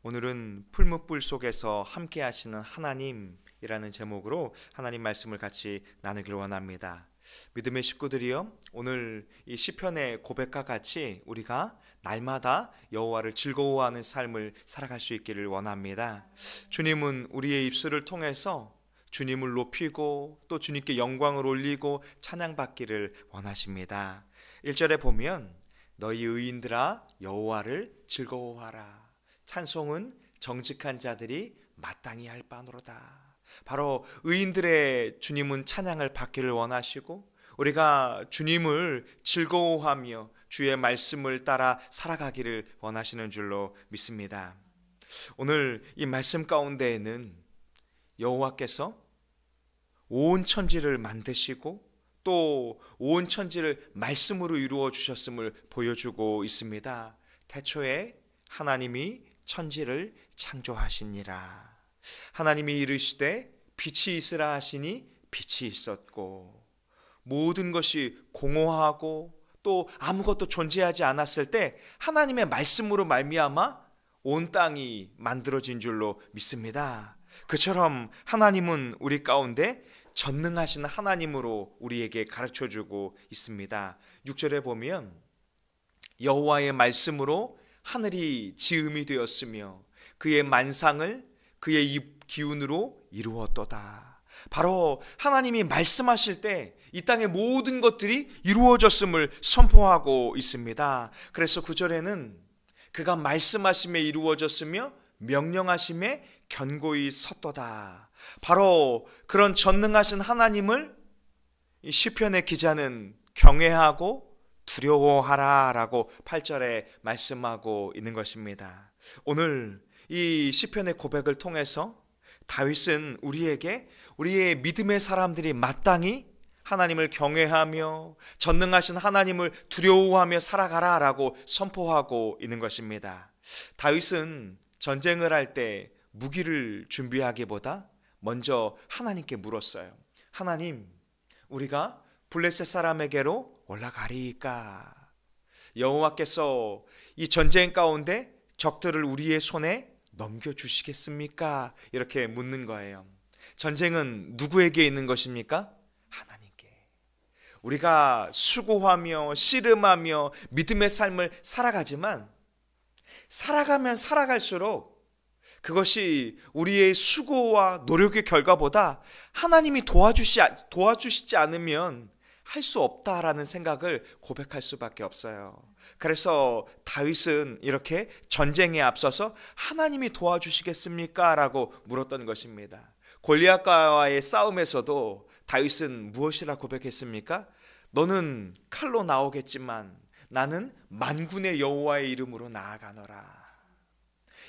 오늘은 풀무불 속에서 함께 하시는 하나님이라는 제목으로 하나님 말씀을 같이 나누기를 원합니다. 믿음의 식구들이요, 오늘 이 시편의 고백과 같이 우리가 날마다 여호와를 즐거워하는 삶을 살아갈 수 있기를 원합니다. 주님은 우리의 입술을 통해서 주님을 높이고 또 주님께 영광을 올리고 찬양받기를 원하십니다. 1절에 보면 너희 의인들아 여호와를 즐거워하라. 찬송은 정직한 자들이 마땅히 할 바노로다. 바로 의인들의 주님은 찬양을 받기를 원하시고 우리가 주님을 즐거워하며 주의 말씀을 따라 살아가기를 원하시는 줄로 믿습니다. 오늘 이 말씀 가운데에는 여호와께서 온 천지를 만드시고 또 온 천지를 말씀으로 이루어 주셨음을 보여주고 있습니다. 태초에 하나님이 천지를 창조하시니라. 하나님이 이르시되 빛이 있으라 하시니 빛이 있었고, 모든 것이 공허하고 또 아무것도 존재하지 않았을 때 하나님의 말씀으로 말미암아 온 땅이 만들어진 줄로 믿습니다. 그처럼 하나님은 우리 가운데 전능하신 하나님으로 우리에게 가르쳐주고 있습니다. 6절에 보면 여호와의 말씀으로 하늘이 지음이 되었으며 그의 만상을 그의 입 기운으로 이루었도다. 바로 하나님이 말씀하실 때 이 땅의 모든 것들이 이루어졌음을 선포하고 있습니다. 그래서 9절에는 그가 말씀하심에 이루어졌으며 명령하심에 견고히 섰도다. 바로 그런 전능하신 하나님을 이 시편의 기자는 경외하고 두려워하라 라고 8절에 말씀하고 있는 것입니다. 오늘 이 시편의 고백을 통해서 다윗은 우리에게 우리의 믿음의 사람들이 마땅히 하나님을 경외하며 전능하신 하나님을 두려워하며 살아가라 라고 선포하고 있는 것입니다. 다윗은 전쟁을 할 때 무기를 준비하기보다 먼저 하나님께 물었어요. 하나님, 우리가 블레셋 사람에게로 올라가리까? 여호와께서 이 전쟁 가운데 적들을 우리의 손에 넘겨주시겠습니까? 이렇게 묻는 거예요. 전쟁은 누구에게 있는 것입니까? 하나님께. 우리가 수고하며 씨름하며 믿음의 삶을 살아가지만 살아가면 살아갈수록 그것이 우리의 수고와 노력의 결과보다 하나님이 도와주시지 않으면 할 수 없다라는 생각을 고백할 수밖에 없어요. 그래서 다윗은 이렇게 전쟁에 앞서서 하나님이 도와주시겠습니까? 라고 물었던 것입니다. 골리앗과의 싸움에서도 다윗은 무엇이라 고백했습니까? 너는 칼로 나오겠지만 나는 만군의 여호와의 이름으로 나아가노라.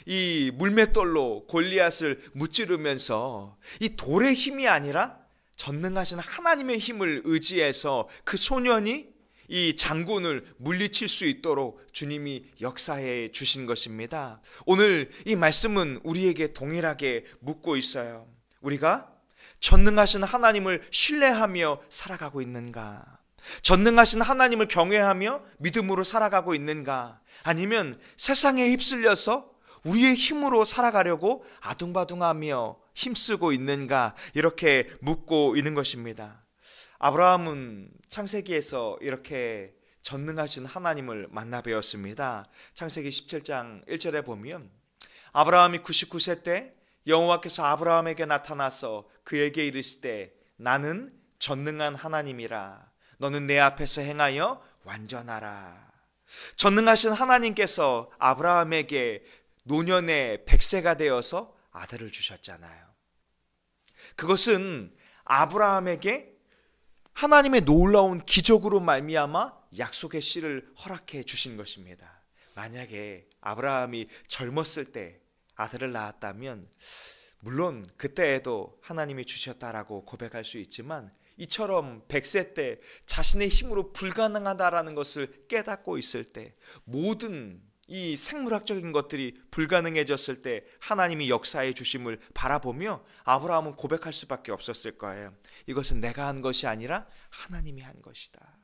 이 물맷돌로 골리앗을 무찌르면서 이 돌의 힘이 아니라 전능하신 하나님의 힘을 의지해서 그 소년이 이 장군을 물리칠 수 있도록 주님이 역사해 주신 것입니다. 오늘 이 말씀은 우리에게 동일하게 묻고 있어요. 우리가 전능하신 하나님을 신뢰하며 살아가고 있는가? 전능하신 하나님을 경외하며 믿음으로 살아가고 있는가? 아니면 세상에 휩쓸려서 우리의 힘으로 살아가려고 아둥바둥하며 힘쓰고 있는가? 이렇게 묻고 있는 것입니다. 아브라함은 창세기에서 이렇게 전능하신 하나님을 만나 배웠습니다. 창세기 17장 1절에 보면 아브라함이 99세 때 여호와께서 아브라함에게 나타나서 그에게 이르시되 나는 전능한 하나님이라. 너는 내 앞에서 행하여 완전하라. 전능하신 하나님께서 아브라함에게 노년의 100세가 되어서 아들을 주셨잖아요. 그것은 아브라함에게 하나님의 놀라운 기적으로 말미암아 약속의 씨를 허락해 주신 것입니다. 만약에 아브라함이 젊었을 때 아들을 낳았다면 물론 그때에도 하나님이 주셨다라고 고백할 수 있지만 이처럼 100세 때 자신의 힘으로 불가능하다라는 것을 깨닫고 있을 때 모든 이 생물학적인 것들이 불가능해졌을 때 하나님이 역사해 주심을 바라보며 아브라함은 고백할 수밖에 없었을 거예요. 이것은 내가 한 것이 아니라 하나님이 한 것이다.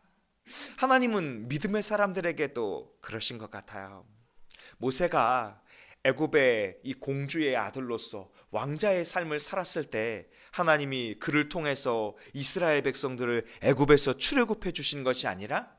하나님은 믿음의 사람들에게도 그러신 것 같아요. 모세가 애굽의 이 공주의 아들로서 왕자의 삶을 살았을 때 하나님이 그를 통해서 이스라엘 백성들을 애굽에서 출애굽해 주신 것이 아니라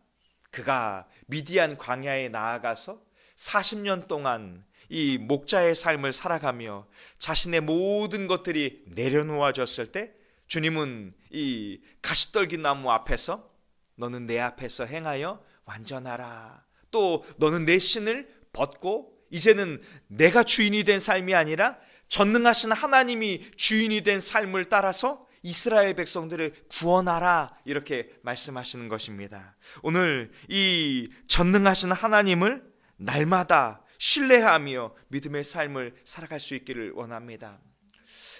그가 미디안 광야에 나아가서 40년 동안 이 목자의 삶을 살아가며 자신의 모든 것들이 내려놓아졌을 때 주님은 이 가시떨기 나무 앞에서 너는 내 앞에서 행하여 완전하라. 또 너는 내 신을 벗고 이제는 내가 주인이 된 삶이 아니라 전능하신 하나님이 주인이 된 삶을 따라서 이스라엘 백성들을 구원하라. 이렇게 말씀하시는 것입니다. 오늘 이 전능하신 하나님을 날마다 신뢰하며 믿음의 삶을 살아갈 수 있기를 원합니다.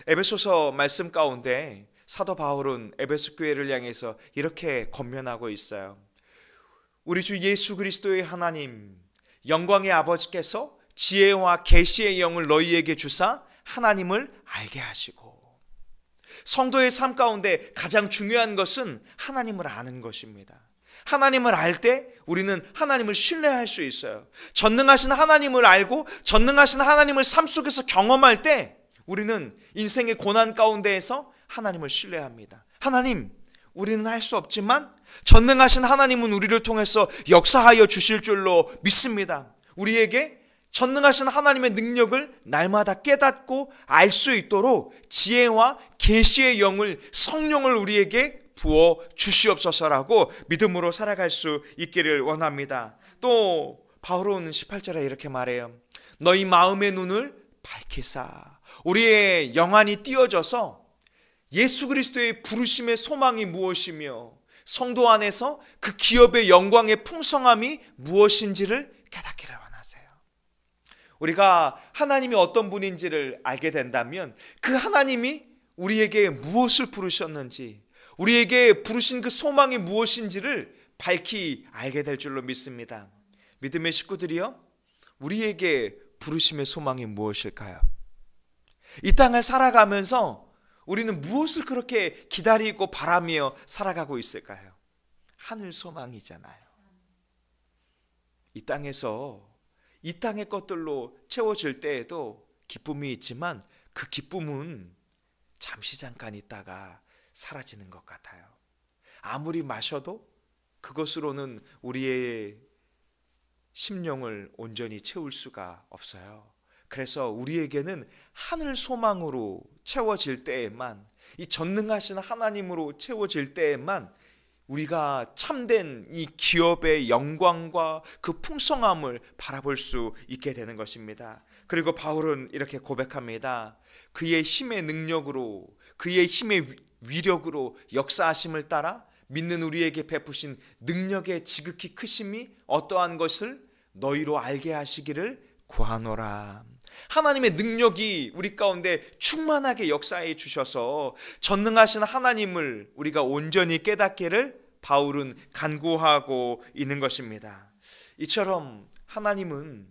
에베소서 말씀 가운데 사도 바울은 에베소 교회를 향해서 이렇게 권면하고 있어요. 우리 주 예수 그리스도의 하나님 영광의 아버지께서 지혜와 계시의 영을 너희에게 주사 하나님을 알게 하시고, 성도의 삶 가운데 가장 중요한 것은 하나님을 아는 것입니다. 하나님을 알 때 우리는 하나님을 신뢰할 수 있어요. 전능하신 하나님을 알고 전능하신 하나님을 삶 속에서 경험할 때 우리는 인생의 고난 가운데에서 하나님을 신뢰합니다. 하나님, 우리는 할 수 없지만 전능하신 하나님은 우리를 통해서 역사하여 주실 줄로 믿습니다. 우리에게 전능하신 하나님의 능력을 날마다 깨닫고 알 수 있도록 지혜와 계시의 영을, 성령을 우리에게 부어 주시옵소서라고 믿음으로 살아갈 수 있기를 원합니다. 또 바울은 18절에 이렇게 말해요. 너희 마음의 눈을 밝히사. 우리의 영안이 띄어져서 예수 그리스도의 부르심의 소망이 무엇이며 성도 안에서 그 기업의 영광의 풍성함이 무엇인지를 깨닫기를 원하세요. 우리가 하나님이 어떤 분인지를 알게 된다면 그 하나님이 우리에게 무엇을 부르셨는지, 우리에게 부르신 그 소망이 무엇인지를 밝히 알게 될 줄로 믿습니다. 믿음의 식구들이요, 우리에게 부르심의 소망이 무엇일까요? 이 땅을 살아가면서 우리는 무엇을 그렇게 기다리고 바라며 살아가고 있을까요? 하늘 소망이잖아요. 이 땅에서 이 땅의 것들로 채워질 때에도 기쁨이 있지만 그 기쁨은 잠시 잠깐 있다가 사라지는 것 같아요. 아무리 마셔도 그것으로는 우리의 심령을 온전히 채울 수가 없어요. 그래서 우리에게는 하늘 소망으로 채워질 때에만, 이 전능하신 하나님으로 채워질 때에만 우리가 참된 이 기업의 영광과 그 풍성함을 바라볼 수 있게 되는 것입니다. 그리고 바울은 이렇게 고백합니다. 그의 힘의 능력으로, 그의 힘의 위력으로 역사하심을 따라 믿는 우리에게 베푸신 능력의 지극히 크심이 어떠한 것을 너희로 알게 하시기를 구하노라. 하나님의 능력이 우리 가운데 충만하게 역사해 주셔서 전능하신 하나님을 우리가 온전히 깨닫기를 바울은 간구하고 있는 것입니다. 이처럼 하나님은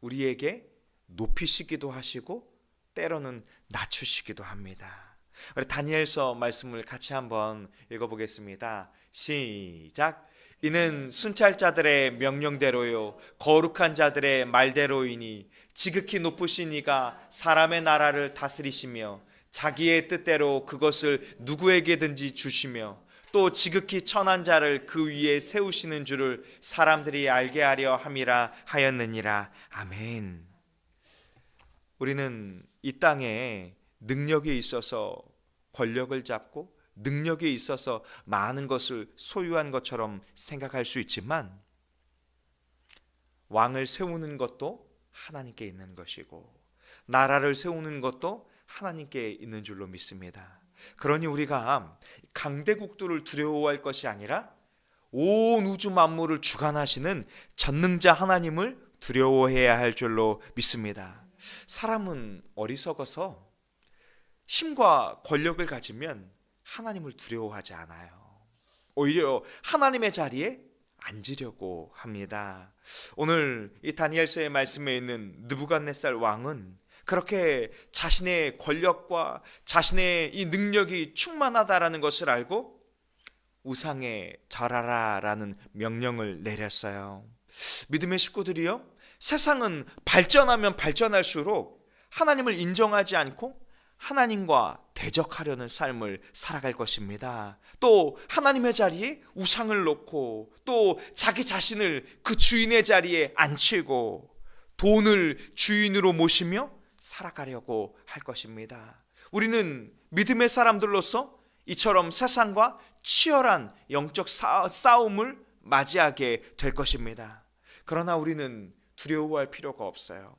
우리에게 높이시기도 하시고 때로는 낮추시기도 합니다. 우리 다니엘서 말씀을 같이 한번 읽어보겠습니다. 시작. 이는 순찰자들의 명령대로요 거룩한 자들의 말대로이니 지극히 높으신 이가 사람의 나라를 다스리시며 자기의 뜻대로 그것을 누구에게든지 주시며 또 지극히 천한 자를 그 위에 세우시는 줄을 사람들이 알게 하려 함이라 하였느니라. 아멘. 우리는 이 땅에 능력이 있어서 권력을 잡고 능력이 있어서 많은 것을 소유한 것처럼 생각할 수 있지만 왕을 세우는 것도 하나님께 있는 것이고 나라를 세우는 것도 하나님께 있는 줄로 믿습니다. 그러니 우리가 강대국들을 두려워할 것이 아니라 온 우주 만물을 주관하시는 전능자 하나님을 두려워해야 할 줄로 믿습니다. 사람은 어리석어서 힘과 권력을 가지면 하나님을 두려워하지 않아요. 오히려 하나님의 자리에 앉으려고 합니다. 오늘 이 다니엘서의 말씀에 있는 느부갓네살 왕은 그렇게 자신의 권력과 자신의 이 능력이 충만하다라는 것을 알고 우상에 절하라라는 명령을 내렸어요. 믿음의 식구들이요, 세상은 발전하면 발전할수록 하나님을 인정하지 않고 하나님과 대적하려는 삶을 살아갈 것입니다. 또 하나님의 자리에 우상을 놓고 또 자기 자신을 그 주인의 자리에 앉히고 돈을 주인으로 모시며 살아가려고 할 것입니다. 우리는 믿음의 사람들로서 이처럼 세상과 치열한 영적 싸움을 맞이하게 될 것입니다. 그러나 우리는 두려워할 필요가 없어요.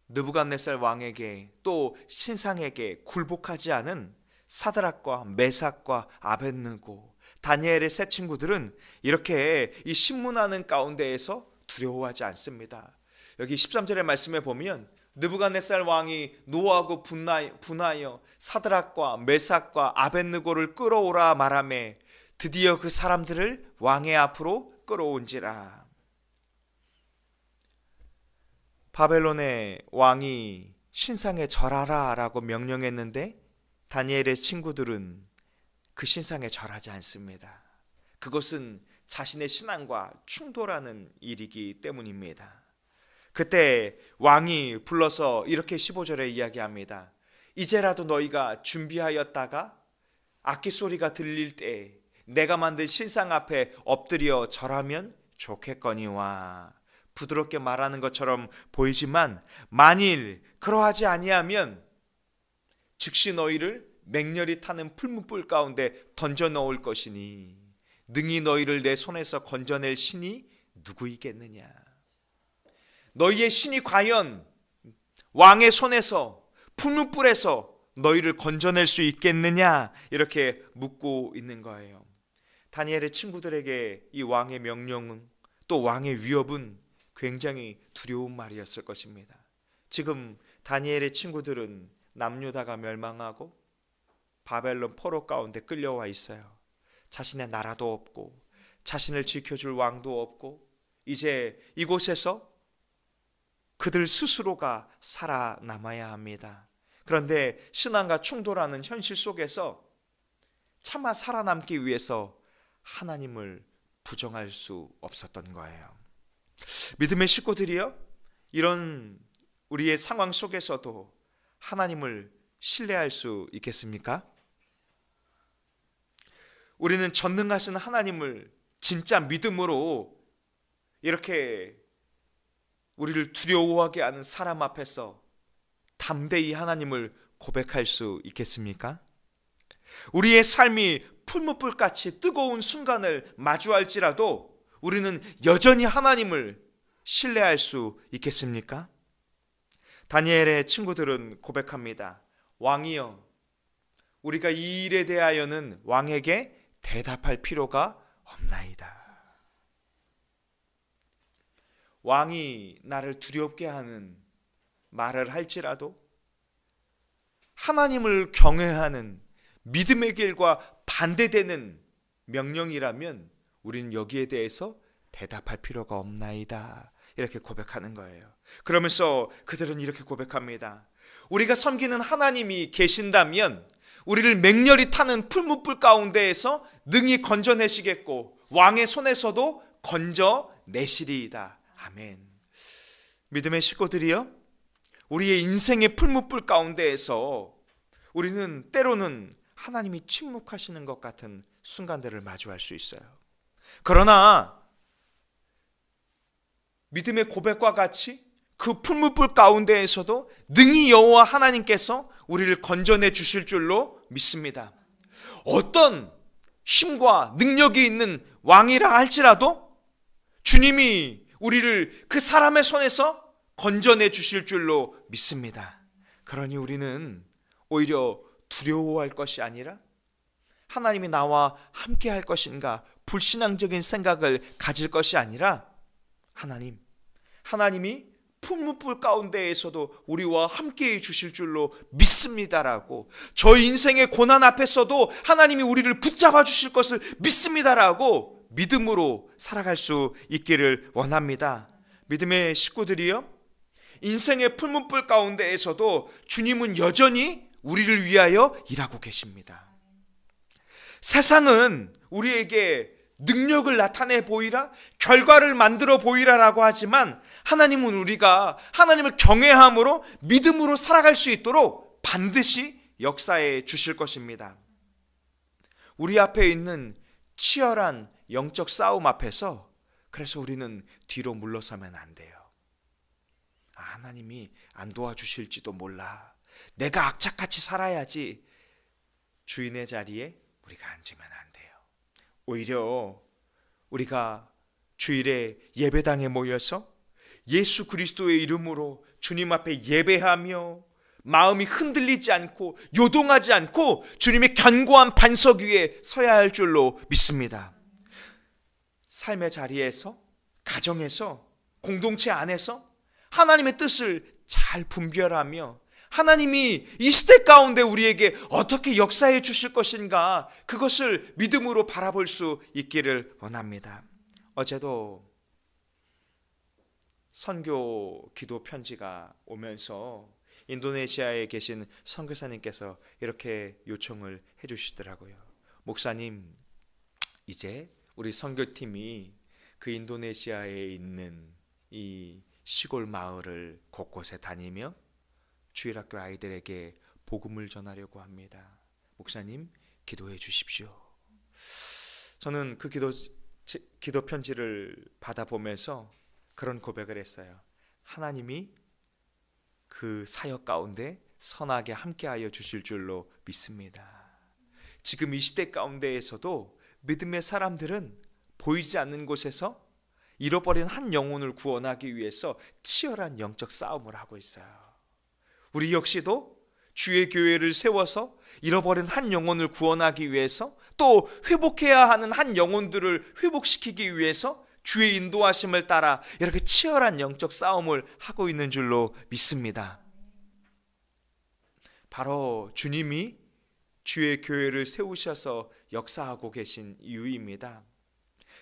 느부갓네살 왕에게 또 신상에게 굴복하지 않은 사드락과 메삭과 아벳느고, 다니엘의 세 친구들은 이렇게 이 신문하는 가운데에서 두려워하지 않습니다. 여기 13절의 말씀에 보면 느부갓네살 왕이 노하고 분하여 사드락과 메삭과 아벳느고를 끌어오라 말하매 드디어 그 사람들을 왕의 앞으로 끌어온지라. 바벨론의 왕이 신상에 절하라 라고 명령했는데 다니엘의 친구들은 그 신상에 절하지 않습니다. 그것은 자신의 신앙과 충돌하는 일이기 때문입니다. 그때 왕이 불러서 이렇게 15절에 이야기합니다. 이제라도 너희가 준비하였다가 악기 소리가 들릴 때 내가 만든 신상 앞에 엎드려 절하면 좋겠거니와. 부드럽게 말하는 것처럼 보이지만 만일 그러하지 아니하면 즉시 너희를 맹렬히 타는 풀무불 가운데 던져 넣을 것이니 능히 너희를 내 손에서 건져낼 신이 누구이겠느냐. 너희의 신이 과연 왕의 손에서 풀무불에서 너희를 건져낼 수 있겠느냐, 이렇게 묻고 있는 거예요. 다니엘의 친구들에게 이 왕의 명령은, 또 왕의 위협은 굉장히 두려운 말이었을 것입니다. 지금 다니엘의 친구들은 남유다가 멸망하고 바벨론 포로 가운데 끌려와 있어요. 자신의 나라도 없고 자신을 지켜줄 왕도 없고 이제 이곳에서 그들 스스로가 살아남아야 합니다. 그런데 신앙과 충돌하는 현실 속에서 차마 살아남기 위해서 하나님을 부정할 수 없었던 거예요. 믿음의 식구들이요, 이런 우리의 상황 속에서도 하나님을 신뢰할 수 있겠습니까? 우리는 전능하신 하나님을 진짜 믿음으로 이렇게 우리를 두려워하게 하는 사람 앞에서 담대히 하나님을 고백할 수 있겠습니까? 우리의 삶이 풀무불같이 뜨거운 순간을 마주할지라도 우리는 여전히 하나님을 신뢰할 수 있겠습니까? 다니엘의 친구들은 고백합니다. 왕이여, 우리가 이 일에 대하여는 왕에게 대답할 필요가 없나이다. 왕이 나를 두렵게 하는 말을 할지라도 하나님을 경외하는 믿음의 길과 반대되는 명령이라면 우리는 여기에 대해서 대답할 필요가 없나이다, 이렇게 고백하는 거예요. 그러면서 그들은 이렇게 고백합니다. 우리가 섬기는 하나님이 계신다면 우리를 맹렬히 타는 풀무불 가운데에서 능히 건져내시겠고 왕의 손에서도 건져내시리이다. 아멘. 믿음의 식구들이여, 우리의 인생의 풀무불 가운데에서 우리는 때로는 하나님이 침묵하시는 것 같은 순간들을 마주할 수 있어요. 그러나 믿음의 고백과 같이 그 풀무불 가운데에서도 능히 여호와 하나님께서 우리를 건져내 주실 줄로 믿습니다. 어떤 힘과 능력이 있는 왕이라 할지라도 주님이 우리를 그 사람의 손에서 건져내 주실 줄로 믿습니다. 그러니 우리는 오히려 두려워할 것이 아니라 하나님이 나와 함께 할 것인가 불신앙적인 생각을 가질 것이 아니라 하나님이 풀무불 가운데에서도 우리와 함께해 주실 줄로 믿습니다라고, 저희 인생의 고난 앞에서도 하나님이 우리를 붙잡아 주실 것을 믿습니다라고 믿음으로 살아갈 수 있기를 원합니다. 믿음의 식구들이요, 인생의 풀무불 가운데에서도 주님은 여전히 우리를 위하여 일하고 계십니다. 세상은 우리에게 능력을 나타내 보이라, 결과를 만들어 보이라라고 하지만 하나님은 우리가 하나님을 경외함으로 믿음으로 살아갈 수 있도록 반드시 역사해 주실 것입니다. 우리 앞에 있는 치열한 영적 싸움 앞에서 그래서 우리는 뒤로 물러서면 안 돼요. 하나님이 안 도와주실지도 몰라. 내가 악착같이 살아야지. 주인의 자리에 우리가 앉으면 안 돼요. 오히려 우리가 주일에 예배당에 모여서 예수 그리스도의 이름으로 주님 앞에 예배하며 마음이 흔들리지 않고 요동하지 않고 주님의 견고한 반석 위에 서야 할 줄로 믿습니다. 삶의 자리에서, 가정에서, 공동체 안에서 하나님의 뜻을 잘 분별하며 하나님이 이 시대 가운데 우리에게 어떻게 역사해 주실 것인가, 그것을 믿음으로 바라볼 수 있기를 원합니다. 어제도 선교 기도 편지가 오면서 인도네시아에 계신 선교사님께서 이렇게 요청을 해주시더라고요. 목사님, 이제 우리 선교팀이 그 인도네시아에 있는 이 시골 마을을 곳곳에 다니며 주일학교 아이들에게 복음을 전하려고 합니다. 목사님, 기도해 주십시오. 저는 그 기도 편지를 받아보면서 그런 고백을 했어요. 하나님이 그 사역 가운데 선하게 함께하여 주실 줄로 믿습니다. 지금 이 시대 가운데에서도 믿음의 사람들은 보이지 않는 곳에서 잃어버린 한 영혼을 구원하기 위해서 치열한 영적 싸움을 하고 있어요. 우리 역시도 주의 교회를 세워서 잃어버린 한 영혼을 구원하기 위해서, 또 회복해야 하는 한 영혼들을 회복시키기 위해서 주의 인도하심을 따라 이렇게 치열한 영적 싸움을 하고 있는 줄로 믿습니다. 바로 주님이 주의 교회를 세우셔서 역사하고 계신 이유입니다.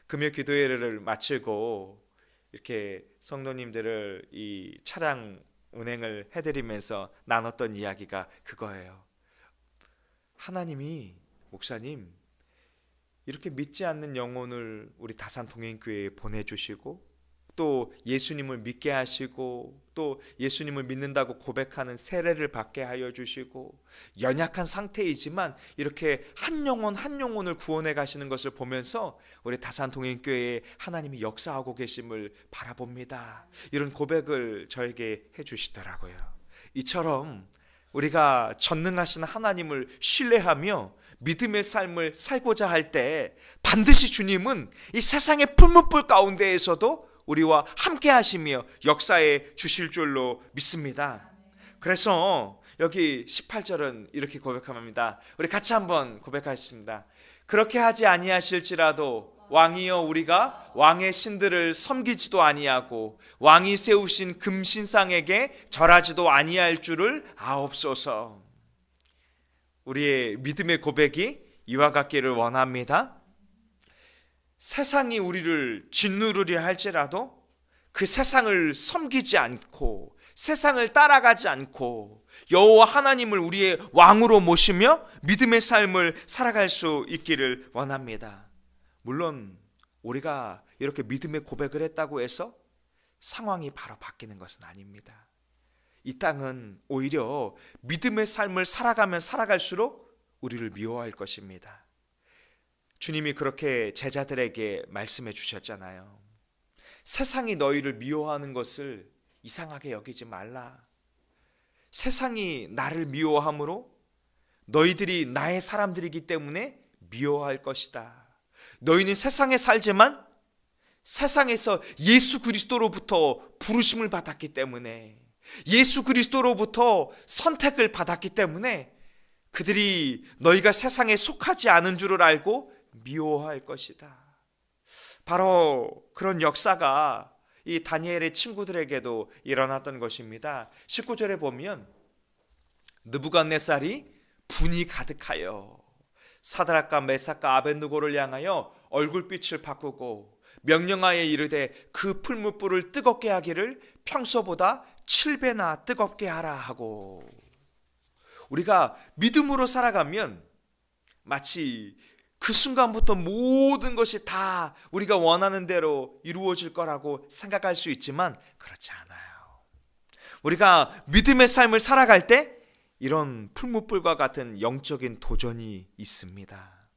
금요 기도회를 마치고 이렇게 성도님들을 이 차량 운행을 해드리면서 나눴던 이야기가 그거예요. 하나님이, 목사님, 이렇게 믿지 않는 영혼을 우리 다산통행교회에 보내주시고 또 예수님을 믿게 하시고 또 예수님을 믿는다고 고백하는 세례를 받게 하여 주시고 연약한 상태이지만 이렇게 한 영혼 한 영혼을 구원해 가시는 것을 보면서 우리 다산통행교회에 하나님이 역사하고 계심을 바라봅니다. 이런 고백을 저에게 해주시더라고요. 이처럼 우리가 전능하신 하나님을 신뢰하며 믿음의 삶을 살고자 할 때 반드시 주님은 이 세상의 풀무불 가운데에서도 우리와 함께 하시며 역사해 주실 줄로 믿습니다. 그래서 여기 18절은 이렇게 고백합니다. 우리 같이 한번 고백하겠습니다. 그렇게 하지 아니하실지라도 왕이여 우리가 왕의 신들을 섬기지도 아니하고 왕이 세우신 금신상에게 절하지도 아니할 줄을 아옵소서. 우리의 믿음의 고백이 이와 같기를 원합니다. 세상이 우리를 짓누르려 할지라도 그 세상을 섬기지 않고 세상을 따라가지 않고 여호와 하나님을 우리의 왕으로 모시며 믿음의 삶을 살아갈 수 있기를 원합니다. 물론 우리가 이렇게 믿음의 고백을 했다고 해서 상황이 바로 바뀌는 것은 아닙니다. 이 땅은 오히려 믿음의 삶을 살아가면 살아갈수록 우리를 미워할 것입니다. 주님이 그렇게 제자들에게 말씀해 주셨잖아요. 세상이 너희를 미워하는 것을 이상하게 여기지 말라. 세상이 나를 미워함으로 너희들이 나의 사람들이기 때문에 미워할 것이다. 너희는 세상에 살지만 세상에서 예수 그리스도로부터 부르심을 받았기 때문에, 예수 그리스도로부터 선택을 받았기 때문에 그들이 너희가 세상에 속하지 않은 줄을 알고 미워할 것이다. 바로 그런 역사가 이 다니엘의 친구들에게도 일어났던 것입니다. 19절에 보면 느부갓네살이 분이 가득하여 사드락과 메삭과 아벳느고를 향하여 얼굴빛을 바꾸고 명령하여 이르되 그 풀무불을 뜨겁게 하기를 평소보다 7배나 뜨겁게 하라 하고. 우리가 믿음으로 살아가면 마치 그 순간부터 모든 것이 다 우리가 원하는 대로 이루어질 거라고 생각할 수 있지만 그렇지 않아요. 우리가 믿음의 삶을 살아갈 때 이런 풀무불과 같은 영적인 도전이 있습니다.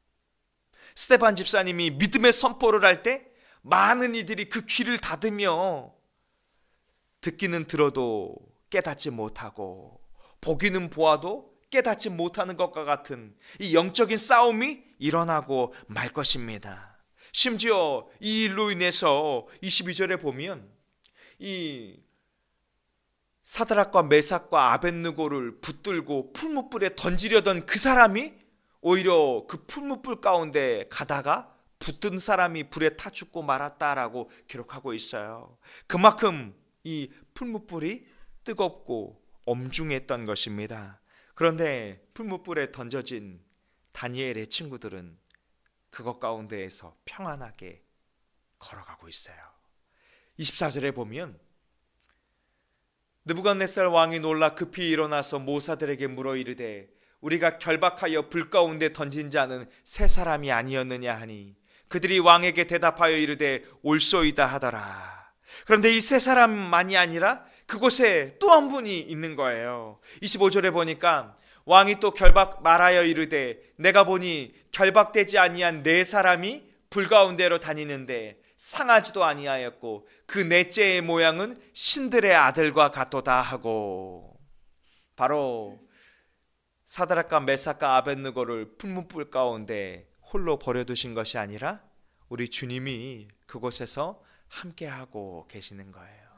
스데반 집사님이 믿음의 선포를 할 때 많은 이들이 그 귀를 닫으며 듣기는 들어도 깨닫지 못하고 보기는 보아도 깨닫지 못하는 것과 같은 이 영적인 싸움이 일어나고 말 것입니다. 심지어 이 일로 인해서 22절에 보면 이 사드락과 메삭과 아벳느고를 붙들고 풀무불에 던지려던 그 사람이 오히려 그 풀무불 가운데 가다가 붙든 사람이 불에 타 죽고 말았다라고 기록하고 있어요. 그만큼 이 풀무불이 뜨겁고 엄중했던 것입니다. 그런데 풀무불에 던져진 다니엘의 친구들은 그것 가운데에서 평안하게 걸어가고 있어요. 24절에 보면 느부갓네살 왕이 놀라 급히 일어나서 모사들에게 물어 이르되 우리가 결박하여 불 가운데 던진 자는 세 사람이 아니었느냐 하니 그들이 왕에게 대답하여 이르되 옳소이다 하더라. 그런데 이 세 사람만이 아니라 그곳에 또 한 분이 있는 거예요. 25절에 보니까 왕이 또 결박 말하여 이르되 내가 보니 결박되지 아니한 네 사람이 불 가운데로 다니는데 상하지도 아니하였고 그 넷째의 모양은 신들의 아들과 같도다 하고, 바로 사드락과 메삭과 아벳느고를 풀무불 가운데 홀로 버려두신 것이 아니라 우리 주님이 그곳에서 함께하고 계시는 거예요.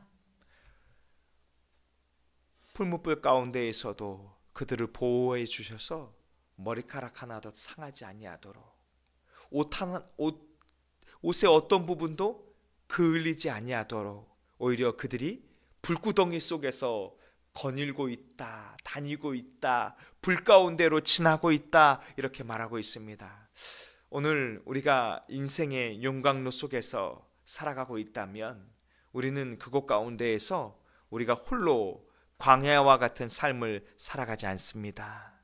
풀무불 가운데에서도 그들을 보호해 주셔서 머리카락 하나도 상하지 아니하도록 옷의 어떤 부분도 그을리지 아니하도록 오히려 그들이 불구덩이 속에서 거닐고 있다, 다니고 있다, 불 가운데로 지나고 있다, 이렇게 말하고 있습니다. 오늘 우리가 인생의 용광로 속에서 살아가고 있다면 우리는 그곳 가운데에서 우리가 홀로 광야와 같은 삶을 살아가지 않습니다.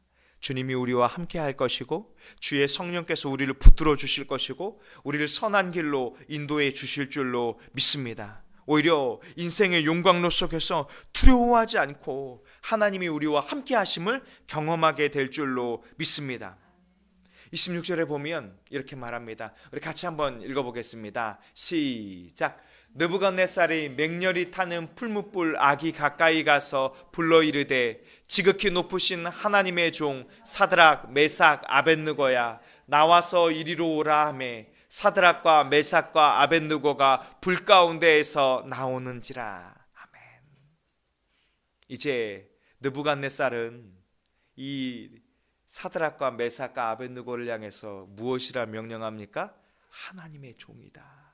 주님이 우리와 함께 할 것이고 주의 성령께서 우리를 붙들어 주실 것이고 우리를 선한 길로 인도해 주실 줄로 믿습니다. 오히려 인생의 용광로 속에서 두려워하지 않고 하나님이 우리와 함께 하심을 경험하게 될 줄로 믿습니다. 26절에 보면 이렇게 말합니다. 우리 같이 한번 읽어보겠습니다. 시작. 느부갓네살이 맹렬히 타는 풀무불 악이 가까이 가서 불러 이르되 지극히 높으신 하나님의 종 사드락 메삭 아벳느고야 나와서 이리로 오라 하매 사드락과 메삭과 아벳느고가 불 가운데에서 나오는지라. 아멘. 이제 느부갓네살은 이 사드락과 메삭과 아벳느고를 향해서 무엇이라 명령합니까? 하나님의 종이다.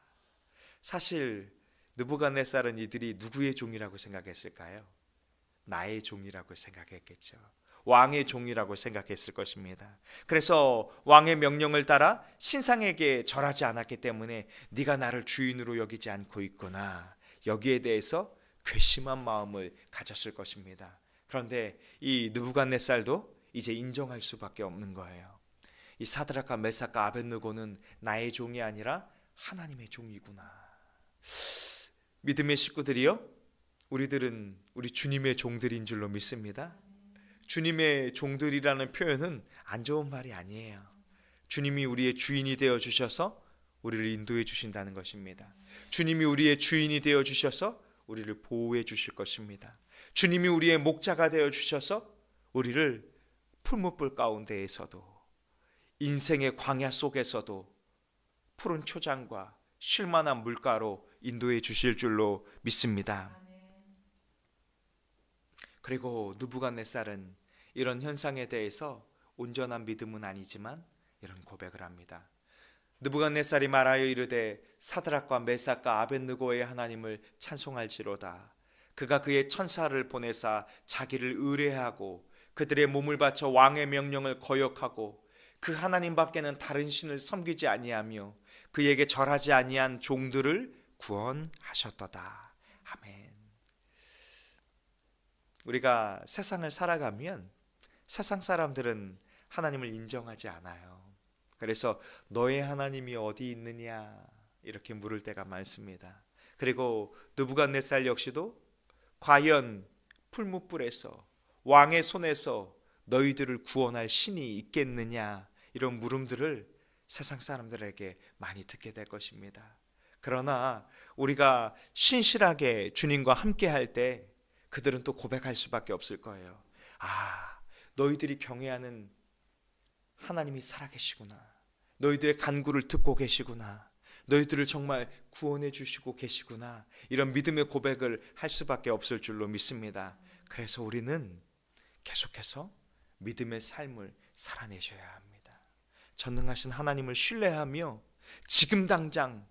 사실 느부갓네살은 이들이 누구의 종이라고 생각했을까요? 나의 종이라고 생각했겠죠. 왕의 종이라고 생각했을 것입니다. 그래서 왕의 명령을 따라 신상에게 절하지 않았기 때문에 네가 나를 주인으로 여기지 않고 있구나, 여기에 대해서 괘씸한 마음을 가졌을 것입니다. 그런데 이 느부갓네살도 이제 인정할 수밖에 없는 거예요. 이 사드락과 메삭과 아벳느고는 나의 종이 아니라 하나님의 종이구나. 믿음의 식구들이요, 우리들은 우리 주님의 종들인 줄로 믿습니다. 주님의 종들이라는 표현은 안 좋은 말이 아니에요. 주님이 우리의 주인이 되어 주셔서 우리를 인도해 주신다는 것입니다. 주님이 우리의 주인이 되어 주셔서 우리를 보호해 주실 것입니다. 주님이 우리의 목자가 되어 주셔서 우리를 풀무불 가운데에서도 인생의 광야 속에서도 푸른 초장과 쉴만한 물가로 인도해 주실 줄로 믿습니다. 그리고 느부갓네살은 이런 현상에 대해서 온전한 믿음은 아니지만 이런 고백을 합니다. 느부갓네살이 말하여 이르되 사드락과 메삭과 아벳느고의 하나님을 찬송할지로다. 그가 그의 천사를 보내사 자기를 의뢰하고 그들의 몸을 바쳐 왕의 명령을 거역하고 그 하나님 밖에는 다른 신을 섬기지 아니하며 그에게 절하지 아니한 종들을 구원하셨도다. 아멘. 우리가 세상을 살아가면 세상 사람들은 하나님을 인정하지 않아요. 그래서 너의 하나님이 어디 있느냐 이렇게 물을 때가 많습니다. 그리고 느부갓네살 역시도 과연 풀무불에서 왕의 손에서 너희들을 구원할 신이 있겠느냐 이런 물음들을 세상 사람들에게 많이 듣게 될 것입니다. 그러나 우리가 신실하게 주님과 함께 할 때 그들은 또 고백할 수밖에 없을 거예요. 아, 너희들이 경외하는 하나님이 살아계시구나. 너희들의 간구를 듣고 계시구나. 너희들을 정말 구원해 주시고 계시구나. 이런 믿음의 고백을 할 수밖에 없을 줄로 믿습니다. 그래서 우리는 계속해서 믿음의 삶을 살아내셔야 합니다. 전능하신 하나님을 신뢰하며 지금 당장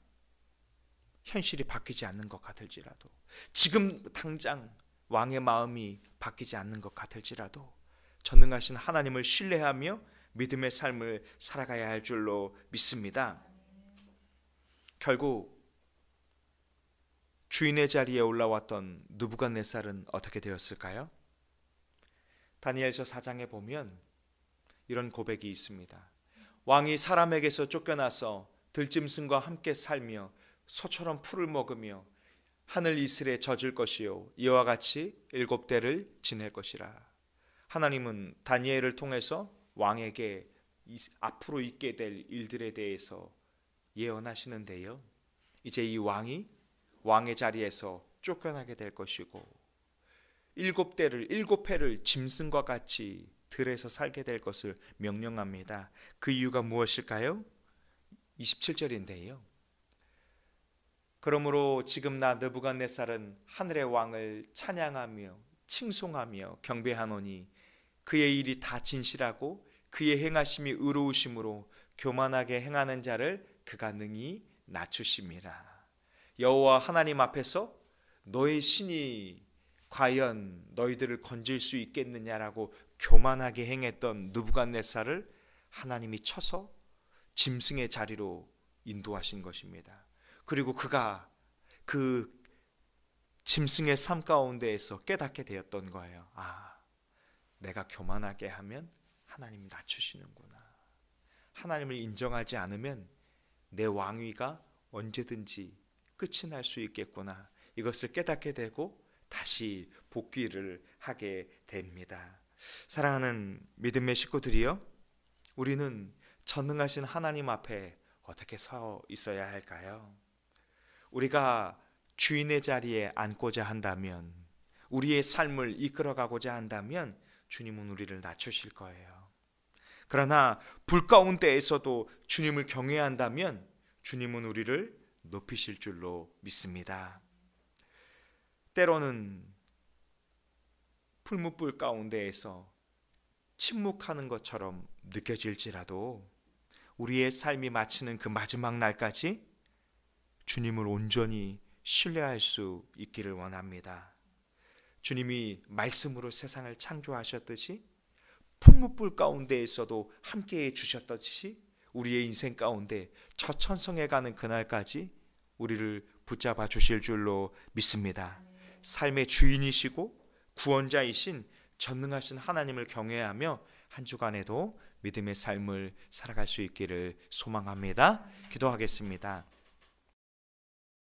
현실이 바뀌지 않는 것 같을지라도, 지금 당장 왕의 마음이 바뀌지 않는 것 같을지라도 전능하신 하나님을 신뢰하며 믿음의 삶을 살아가야 할 줄로 믿습니다. 결국 주인의 자리에 올라왔던 느부갓네살은 어떻게 되었을까요? 다니엘서 4장에 보면 이런 고백이 있습니다. 왕이 사람에게서 쫓겨나서 들짐승과 함께 살며 소처럼 풀을 먹으며 하늘 이슬에 젖을 것이요 이와 같이 7대를 지낼 것이라. 하나님은 다니엘을 통해서 왕에게 앞으로 있게 될 일들에 대해서 예언하시는데요, 이제 이 왕이 왕의 자리에서 쫓겨나게 될 것이고 7회를 짐승과 같이 들에서 살게 될 것을 명령합니다. 그 이유가 무엇일까요? 27절인데요. 그러므로 지금 나 느부갓네살은 하늘의 왕을 찬양하며 칭송하며 경배하노니 그의 일이 다 진실하고 그의 행하심이 의로우심으로 교만하게 행하는 자를 그가 능히 낮추심이라. 여호와 하나님 앞에서 너의 신이 과연 너희들을 건질 수 있겠느냐라고 교만하게 행했던 느부갓네살을 하나님이 쳐서 짐승의 자리로 인도하신 것입니다. 그리고 그가 그 짐승의 삶 가운데에서 깨닫게 되었던 거예요. 아, 내가 교만하게 하면 하나님이 낮추시는구나. 하나님을 인정하지 않으면 내 왕위가 언제든지 끝이 날 수 있겠구나. 이것을 깨닫게 되고 다시 복귀를 하게 됩니다. 사랑하는 믿음의 식구들이요, 우리는 전능하신 하나님 앞에 어떻게 서 있어야 할까요? 우리가 주인의 자리에 앉고자 한다면, 우리의 삶을 이끌어가고자 한다면 주님은 우리를 낮추실 거예요. 그러나 불 가운데에서도 주님을 경외한다면 주님은 우리를 높이실 줄로 믿습니다. 때로는 풀무불 가운데에서 침묵하는 것처럼 느껴질지라도 우리의 삶이 마치는 그 마지막 날까지 주님을 온전히 신뢰할 수 있기를 원합니다. 주님이 말씀으로 세상을 창조하셨듯이 풀무불 가운데에서도 함께해 주셨듯이 우리의 인생 가운데 첫 천성에 가는 그날까지 우리를 붙잡아 주실 줄로 믿습니다. 삶의 주인이시고 구원자이신 전능하신 하나님을 경외하며 한 주간에도 믿음의 삶을 살아갈 수 있기를 소망합니다. 기도하겠습니다.